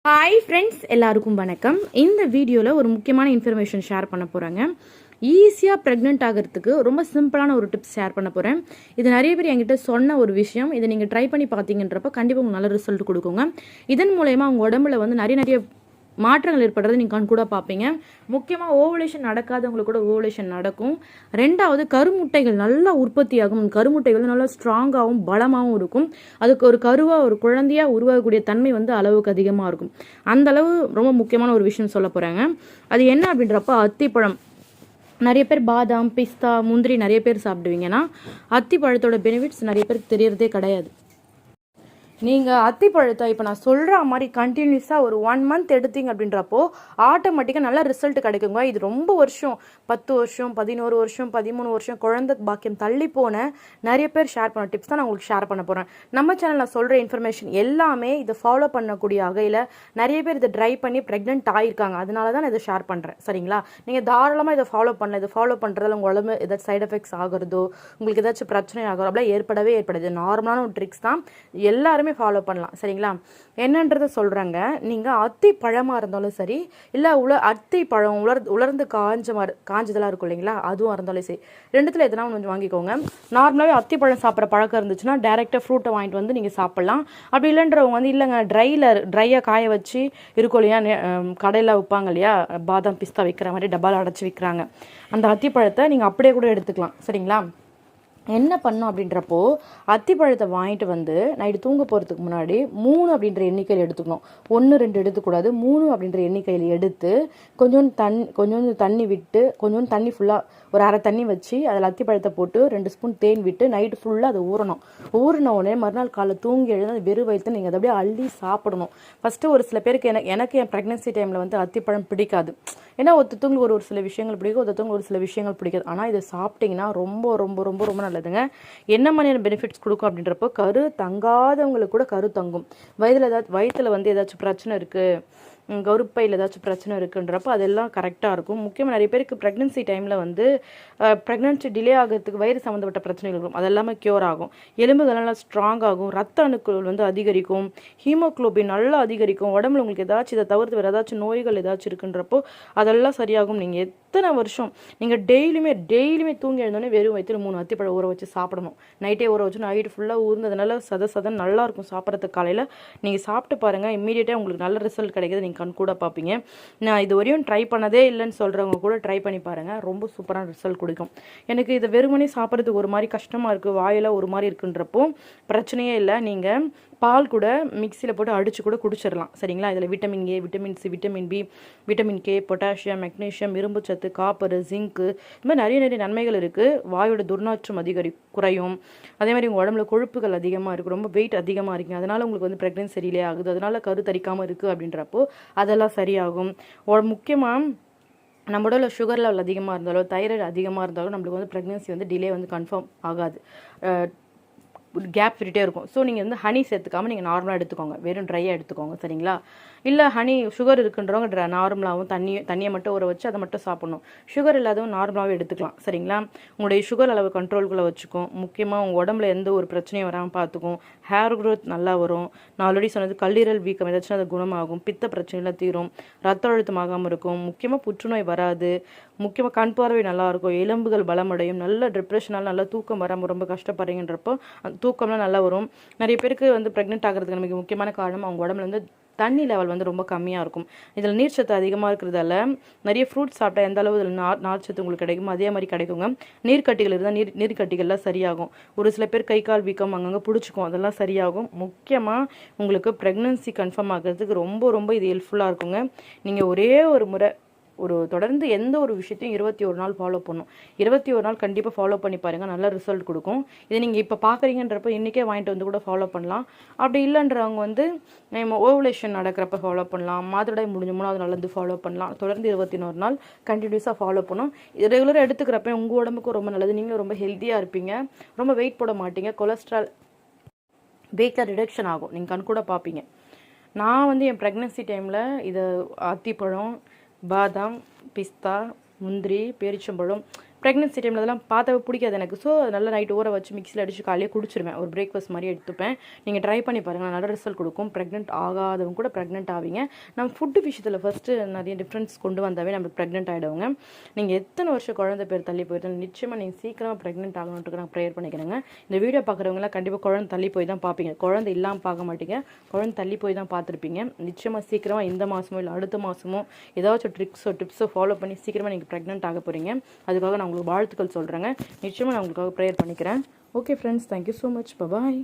Hi friends, எல்லாருக்கும் வணக்கம். இந்த வீடியோவில் ஒரு முக்கியமான இன்ஃபர்மேஷன் ஷேர் பண்ண போகிறாங்க. ஈஸியாக ப்ரெக்னென்ட் ஆகிறதுக்கு ரொம்ப சிம்பிளான ஒரு டிப்ஸ் ஷேர் பண்ண போகிறேன். இது நிறைய பேர் என்கிட்ட சொன்ன ஒரு விஷயம். இதை நீங்கள் ட்ரை பண்ணி பார்த்தீங்கன்றப்ப கண்டிப்பாக உங்களுக்கு நல்ல ரிசல்ட் கொடுக்குங்க. இதன் மூலயமா உங்கள் உடம்புல வந்து நிறைய மாற்றங்கள் ஏற்படுறது நீங்கள் கண் கூட பார்ப்பீங்க. முக்கியமாக ஓவலேஷன் நடக்காதவங்களுக்கு கூட ஓவலேஷன் நடக்கும். ரெண்டாவது, கருமுட்டைகள் நல்லா உற்பத்தி ஆகும். கருமுட்டைகள் நல்லா ஸ்ட்ராங்காகவும் பலமாகவும் இருக்கும். அதுக்கு ஒரு கருவாக ஒரு குழந்தையாக உருவாகக்கூடிய தன்மை வந்து அளவுக்கு அதிகமாக இருக்கும். அந்த அளவு ரொம்ப முக்கியமான ஒரு விஷயம் சொல்ல போகிறாங்க. அது என்ன அப்படின்றப்ப அத்திப்பழம். நிறைய பேர் பாதாம், பிஸ்தா, முந்திரி நிறைய பேர் சாப்பிடுவீங்கன்னா அத்திப்பழத்தோட பெனிஃபிட்ஸ் நிறைய பேருக்கு தெரியறதே கிடையாது. நீங்கள் அத்திப்பழத்தை இப்போ நான் சொல்கிற மாதிரி கண்டினியூஸாக ஒரு 1 மந்த் எடுத்தீங்க அப்படின்றப்போ ஆட்டோமேட்டிக்காக நல்ல ரிசல்ட் கிடைக்குங்க. இது ரொம்ப வருஷம், 10 வருஷம், 11 வருஷம், 13 வருஷம் குழந்தை பாக்கியம் தள்ளி போன நிறைய பேர் ஷேர் பண்ண டிப்ஸ் தான் நான் உங்களுக்கு ஷேர் பண்ண போகிறேன். நம்ம சேனலில் சொல்கிற இன்ஃபர்மேஷன் எல்லாமே இதை ஃபாலோ பண்ணக்கூடிய வகையில் நிறைய பேர் இதை ட்ரை பண்ணி ப்ரெக்னென்ட் ஆகியிருக்காங்க. அதனால தான் நான் இதை ஷேர் பண்ணுறேன். சரிங்களா? நீங்கள் தாராளமாக இதை ஃபாலோ பண்ணல. இதை ஃபாலோ பண்ணுறதுல உங்கள் உடம்பு ஏதாச்சும் சைட் எஃபெக்ட்ஸ் ஆகிறதோ, உங்களுக்கு ஏதாச்சும் பிரச்சனை ஆகிறோ அப்படிலாம் ஏற்படாது. நார்மலான ஒரு ட்ரிக்ஸ் தான், எல்லாருமே ஃபாலோ பண்ணலாம். சரிங்களா? என்னன்றதை சொல்கிறாங்க. நீங்கள் அத்தி பழமாக இருந்தாலும் சரி, இல்லை அத்தி பழம் உலர்ந்து காஞ்சதெல்லாம் இருக்கும் இல்லைங்களா, அதுவும் இருந்தாலும் சரி, ரெண்டுத்தில் எதனா கொஞ்சம் வாங்கிக்கோங்க. நார்மலாகவே அத்தி பழம் சாப்பிட்ற பழக்கம் இருந்துச்சுன்னா டேரெக்டாக ஃப்ரூட்டை வாங்கிட்டு வந்து நீங்கள் சாப்பிட்லாம். அப்படி இல்லைன்றவங்க வந்து இல்லைங்க ட்ரையாக காய வச்சு இருக்கும் இல்லையா, கடையில் விற்பாங்க இல்லையா, பாதாம் பிஸ்தா விற்கிற மாதிரி டப்பாவில் அடைச்சி விற்கிறாங்க, அந்த அத்தி பழத்தை நீங்கள் அப்படியே கூட எடுத்துக்கலாம். சரிங்களா? என்ன பண்ணோம் அப்படின்றப்போ அத்திப்பழத்தை வாங்கிட்டு வந்து நைட்டு தூங்க போகிறதுக்கு முன்னாடி 3 அப்படின்ற எண்ணிக்கையில் எடுத்துக்கணும். 1 2 எடுத்துக்கூடாது, 3 அப்படின்ற எண்ணிக்கையில் எடுத்து கொஞ்சோண்டு தண்ணி விட்டு, கொஞ்சோண்டு தண்ணி ஃபுல்லாக ஒரு அரை தண்ணி வச்சு அதில் அத்திப்பழத்தை போட்டு 2 ஸ்பூன் தேன் விட்டு நைட்டு ஃபுல்லாக அதை ஊறின உடனே மறுநாள் காலை தூங்கி எழுந்து வெறும் வயிற்று நீங்கள் அதை அப்படியே அள்ளி சாப்பிடணும். ஃபஸ்ட்டு ஒரு சில பேருக்கு எனக்கு என் ப்ரெக்னன்சி டைமில் வந்து அத்திப்பழம் பிடிக்காது. ஏன்னா ஒருத்தவங்களுக்கு ஒரு சில விஷயங்கள் பிடிக்கும், ஒருத்தவங்களுக்கு ஒரு சில விஷயங்கள் பிடிக்காது. ஆனால் இதை சாப்பிட்டிங்கன்னா ரொம்ப ரொம்ப ரொம்ப ரொம்ப நல்லதுங்க. என்ன மாதிரியான பெனிஃபிட்ஸ் கொடுக்கும் அப்படின்றப்போ, கரு தங்காதவங்களுக்கு கூட கரு தங்கும். வயிற்றில் வந்து ஏதாச்சும் பிரச்சனை இருக்குது, கருப்பையில் ஏதாச்சும் பிரச்சனை இருக்குன்றப்போ அதெல்லாம் கரெக்டாக இருக்கும். முக்கியமாக நிறைய பேருக்கு ப்ரெக்னன்சி டைமில் வந்து ப்ரெக்னன்சி டிலே ஆகிறதுக்கு வயிறு சம்மந்தப்பட்ட பிரச்சனைகள் இருக்கும், அதெல்லாமே க்யூர் ஆகும். எலும்புகள் நல்லா ஸ்ட்ராங் ஆகும், ரத்த அணுக்கள் வந்து அதிகரிக்கும், ஹீமோக்ளோபின் நல்லா அதிகரிக்கும். உடம்புல உங்களுக்கு ஏதாச்சும் இதை தவிர்த்து வேறு ஏதாச்சும் நோய்கள் ஏதாச்சும் இருக்குன்றப்போ அதெல்லாம் சரியாகும். நீங்கள் எத்தனை வருஷம் நீங்கள் டெய்லியுமே தூங்கி எழுந்தோடனே வெறும் வயிற்றில் 3 அத்திப்பழம் ஊற வச்சு சாப்பிடணும். நைட்டே ஊற வச்சு நைட்டு ஃபுல்லாக ஊர்ந்ததுனால சதன் நல்லாயிருக்கும் சாப்பிட்றதுக்கு. காலையில் நீங்கள் சாப்பிட்டு பாருங்கள், இம்மீடியட்டாக உங்களுக்கு நல்ல ரிசல்ட் கிடைக்கிது. நீங்கள் கண் கூட பார்ப்பீங்க. நான் இது வரையும் ட்ரை பண்ணதே இல்லைன்னு சொல்கிறவங்க கூட ட்ரை பண்ணி பாருங்கள், ரொம்ப சூப்பரான ரிசல்ட் கொடுக்கும். எனக்கு இதை வெறுமனே சாப்பிட்றதுக்கு ஒரு மாதிரி கஷ்டமாக இருக்குது, வாயில் ஒரு மாதிரி இருக்குன்றப்போ பிரச்சனையே இல்லை. நீங்கள் பால் கூட மிக்சியில் போட்டு அடித்து கூட குடிச்சிடலாம். சரிங்களா? இதில் vitamin A, vitamin C, vitamin B, vitamin K, potassium, magnesium, இரும்பு சத்து, காப்பர், ஜிங்க்கு, இது மாதிரி நிறைய நன்மைகள் இருக்குது. வாயோட துர்நாற்றம் குறையும். அதே மாதிரி உங்கள் உடம்புல கொழுப்புகள் அதிகமாக இருக்குது, ரொம்ப வெயிட் அதிகமாக இருக்குங்க, அதனால் உங்களுக்கு வந்து ப்ரெக்னன்சி சரியிலே ஆகுது, அதனால் கரு தரிக்காமல் இருக்குது அப்படின்றப்போ அதெல்லாம் சரியாகும். முக்கியமாக நம்ம உடலில் சுகர் லெவல் அதிகமாக இருந்தாலோ, தைராய்டு அதிகமாக இருந்தாலும் நம்மளுக்கு வந்து ப்ரெக்னன்சி வந்து டிலே வந்து கன்ஃபார்ம் ஆகாது, கேப் விட்டுட்டே இருக்கும். ஸோ நீங்கள் வந்து ஹனி சேர்த்துக்காமல் நீங்கள் நார்மலாக எடுத்துக்கோங்க, வெறும் ட்ரையாக எடுத்துக்கோங்க. சரிங்களா? இல்லை ஹனி சுகர் இருக்குன்றவங்க நார்மலாகவும் தண்ணியை மட்டும் ஊற வச்சு அதை மட்டும் சாப்பிடணும். சுகர் இல்லாதவங்க நார்மலாகவே எடுத்துக்கலாம். சரிங்களா? உங்களுடைய சுகர் அளவு கண்ட்ரோல்குள்ளே வச்சுக்கும். முக்கியமாக உங்கள் உடம்புல எந்த ஒரு பிரச்சனையும் வராமல் பார்த்துக்கும். ஹேர் க்ரோத் நல்லா வரும். நான் ஆல்ரெடி சொன்னது, கல்லீரல் வீக்கம் ஏதாச்சும் அது குணமாகும், பித்த பிரச்சனைலாம் தீரும், ரத்த அழுத்தமாகாமல் இருக்கும், முக்கியமாக புற்றுநோய் வராது, முக்கியமாக கண் பார்வை நல்லாயிருக்கும், எலும்புகள் பலமடையும், நல்ல டிப்ரெஷனால் நல்லா தூக்கம் வராமல் ரொம்ப கஷ்டப்படுறீங்கன்றப்போ தூக்கம்லாம் நல்லா வரும். நிறைய பேருக்கு வந்து ப்ரெக்னென்ட் ஆகிறதுக்கு நமக்கு முக்கியமான காரணம் அவங்க உடம்புல வந்து தண்ணி லெவல் வந்து ரொம்ப கம்மியாக இருக்கும். இதில் நீர்ச்சத்து அதிகமாக இருக்கிறதால நிறைய ஃப்ரூட்ஸ் சாப்பிட்டா எந்த அளவு இதில் நார்ச்சத்து உங்களுக்கு கிடைக்குமோ அதே மாதிரி கிடைக்குங்க. நீர்க்கட்டிகள் இருந்தால் நீர்க்கட்டிகள்லாம் சரியாகும். ஒரு சில பேர் கை கால் வீக்கம் அங்கங்கே பிடிச்சிக்கும், அதெல்லாம் சரியாகும். முக்கியமாக உங்களுக்கு ப்ரெக்னன்சி கன்ஃபார்ம் ஆகிறதுக்கு ரொம்ப ரொம்ப இது ஹெல்ப்ஃபுல்லாக இருக்குங்க. நீங்கள் ஒரே ஒரு முறை தொடர்ந்து எந்த ஒரு விஷயத்தையும் 21 நாள் ஃபாலோ பண்ணும். 21 நாள் கண்டிப்பாக ஃபாலோ பண்ணி பாருங்கள், நல்ல ரிசல்ட் கொடுக்கும். இதை நீங்கள் இப்போ பார்க்குறீங்கன்றப்போ இன்றைக்கே வாங்கிட்டு வந்து கூட ஃபாலோ பண்ணலாம். அப்படி இல்லைன்றவங்க வந்து நம்ம ஓவலேஷன் நடக்கிறப்ப ஃபாலோ பண்ணலாம், மாதவிடாய் முடிஞ்ச 3வது நாள் வந்து ஃபாலோ பண்ணலாம். தொடர்ந்து 21 நாள் கண்டினியூஸாக ஃபாலோ பண்ணும். இது ரெகுலராக எடுத்துக்கிறப்ப உங்கள் உடம்புக்கும் ரொம்ப நல்லது. நீங்களும் ரொம்ப ஹெல்த்தியாக இருப்பீங்க, ரொம்ப வெயிட் போட மாட்டீங்க, கொலஸ்ட்ரால் வெயிட்டில் ரிடக்ஷன் ஆகும். நீங்கள் கண் கூட பார்ப்பீங்க. நான் வந்து என் ப்ரெக்னன்சி டைமில் இதை அத்திப்பழம், பாதாம், பிஸ்தா, முந்திரி, பேரிச்சம்பழம், ப்ரெக்னென்சி டைமில் அதெல்லாம் பார்த்தாவே பிடிக்காது எனக்கு. ஸோ நல்லா நைட் ஊற வச்சு மிக்ஸியில் அடித்து காலையில் குடிச்சிருவேன். ஒரு பிரேக்ஃபாஸ்ட் மாதிரி எடுத்துப்பேன். நீங்கள் ட்ரை பண்ணி பாருங்கள், நல்ல ரிசல்ட் கொடுக்கும். ப்ரெக்னென்ட் ஆகாதவங்க கூட ப்ரெக்னென்ட் ஆவீங்க. நம்ம ஃபுட்டு விஷயத்தில் ஃபஸ்ட்டு நிறைய டிஃப்ரென்ஸ் கொண்டு வந்தாவே நம்மளுக்கு ப்ரெக்னென்ட் ஆகிடுவாங்க. நீங்கள் எத்தனை வருஷம் குழந்தை பேர் தள்ளி போயிருந்தாலும் நிச்சயமாக நீங்கள் சீக்கிரமாக ப்ரெக்னென்ட் ஆகணுன்ட்டு நான் ப்ரேயர் பண்ணிக்கிறேங்க. இந்த வீடியோ பார்க்குறவங்களாம் கண்டிப்பாக குழந்தை தள்ளி போய் தான் பார்ப்பீங்க. குழந்தை இல்லாமல் பார்க்க மாட்டீங்க, குழந்தை தள்ளி போய் தான் பார்த்துருப்பீங்க. நிச்சயமாக சீக்கிரமாக இந்த மாதமோ இல்லை அடுத்த மாதமோ ஏதாச்சும் டிப்ஸோ ஃபாலோ பண்ணி சீக்கிரமாக நீங்கள் ப்ரெக்னென்ட் ஆக போகிறீங்க. அதுக்காக நான் உங்களுக்கு வாழ்த்துக்கள் சொல்கிறேங்க. நிச்சயமாக நான் உங்களுக்காக ப்ரேயர் பண்ணிக்கிறேன். Okay friends, thank you so much. பாய்.